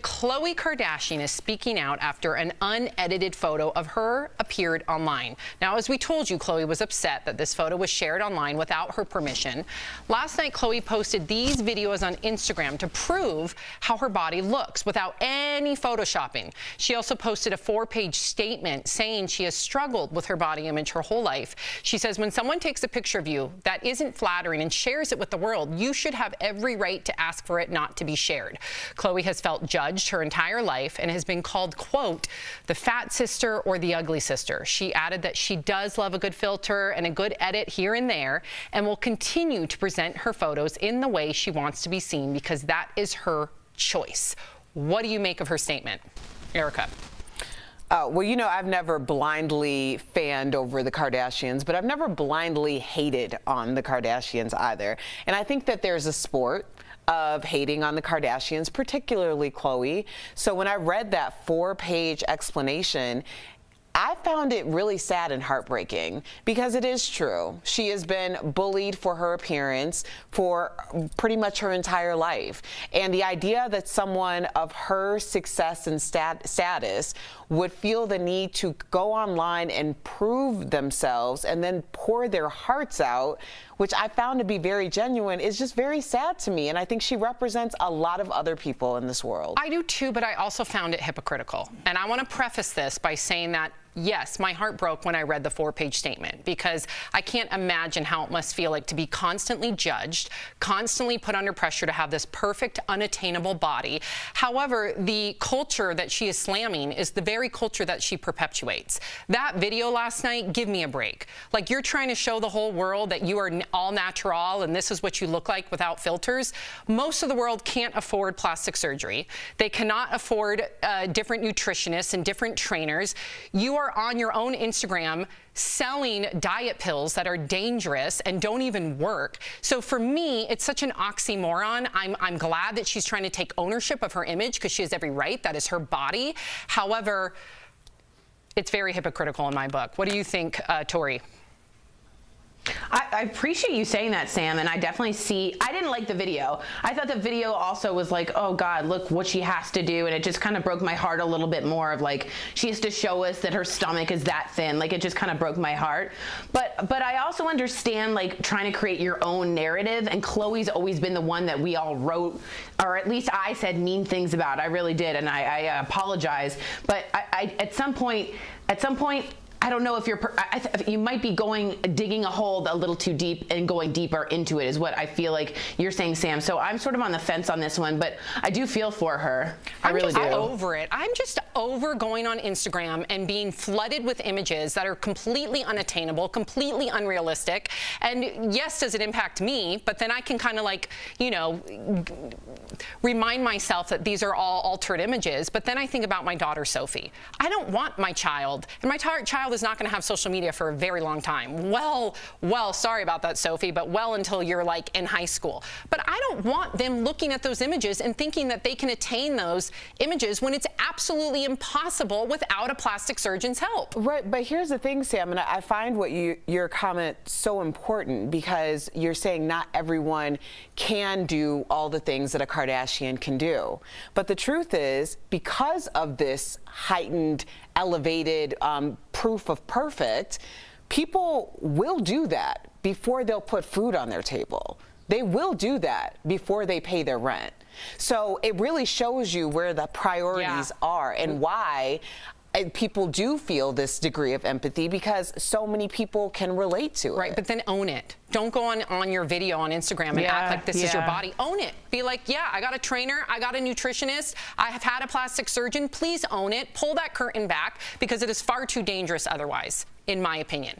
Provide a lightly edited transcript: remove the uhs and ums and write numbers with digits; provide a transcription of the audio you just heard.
Khloé Kardashian is speaking out after an unedited photo of her appeared online. Now, as we told you, Khloé was upset that this photo was shared online without her permission. Last night, Khloé posted these videos on Instagram to prove how her body looks without any photoshopping. She also posted a 4-page statement saying she has struggled with her body image her whole life. She says, when someone takes a picture of you that isn't flattering and shares it with the world, you should have every right to ask for it not to be shared. Khloé has felt judged her entire life and has been called, quote, the fat sister or the ugly sister. She added that she does love a good filter and a good edit here and there and will continue to present her photos in the way she wants to be seen because that is her choice. What do you make of her statement? Erica. Well, you know, I've never blindly fanned over the Kardashians, but I've never blindly hated on the Kardashians either. And I think that there's a sport of hating on the Kardashians, particularly Khloé. So when I read that 4-page explanation, I found it really sad and heartbreaking because it is true. She has been bullied for her appearance for pretty much her entire life. And the idea that someone of her success and status would feel the need to go online and prove themselves and then pour their hearts out, which I found to be very genuine, is just very sad to me. And I think she represents a lot of other people in this world. I do too, but I also found it hypocritical. And I want to preface this by saying that yes, my heart broke when I read the 4-page statement because I can't imagine how it must feel like to be constantly judged, constantly put under pressure to have this perfect, unattainable body. However, the culture that she is slamming is the very culture that she perpetuates. That video last night, give me a break. Like, you're trying to show the whole world that you are all natural and this is what you look like without filters. Most of the world can't afford plastic surgery. They cannot afford different nutritionists and different trainers. You are on your own Instagram selling diet pills that are dangerous and don't even work. So for me, it's such an oxymoron. I'm glad that she's trying to take ownership of her image because she has every right. That is her body. However, it's very hypocritical in my book. What do you think, Tori? I appreciate you saying that, Sam, and I definitely see. I didn't like the video. I thought the video also was like, oh God, look what she has to do, and it just kind of broke my heart a little bit more of like, she has to show us that her stomach is that thin. Like, it just kind of broke my heart. But I also understand like trying to create your own narrative, and Khloé's always been the one that we all wrote, or at least I said mean things about. I really did, and I apologize. But I at some point, I don't know if you might be digging a hole a little too deep and going deeper into it is what I feel like you're saying, Sam. So I'm sort of on the fence on this one, but I do feel for her. I really do. I'm over it. I'm just over going on Instagram and being flooded with images that are completely unattainable, completely unrealistic. And yes, does it impact me? But then I can kind of like, you know, remind myself that these are all altered images. But then I think about my daughter, Sophie. I don't want my child, and my child is not going to have social media for a very long time. Well, sorry about that, Sophie, but well until you're like in high school. But I don't want them looking at those images and thinking that they can attain those images when it's absolutely impossible without a plastic surgeon's help. Right, but here's the thing, Sam, and I find your comment so important because you're saying not everyone can do all the things that a Kardashian can do. But the truth is, because of this heightened, elevated proof of perfect, people will do that before they'll put food on their table. They will do that before they pay their rent. So it really shows you where the priorities are and why people do feel this degree of empathy because so many people can relate to it. Right, but then own it. Don't go on your video on Instagram and act like this is your body. Own it. Be like, yeah, I got a trainer, I got a nutritionist, I have had a plastic surgeon. Please own it. Pull that curtain back because it is far too dangerous otherwise, in my opinion.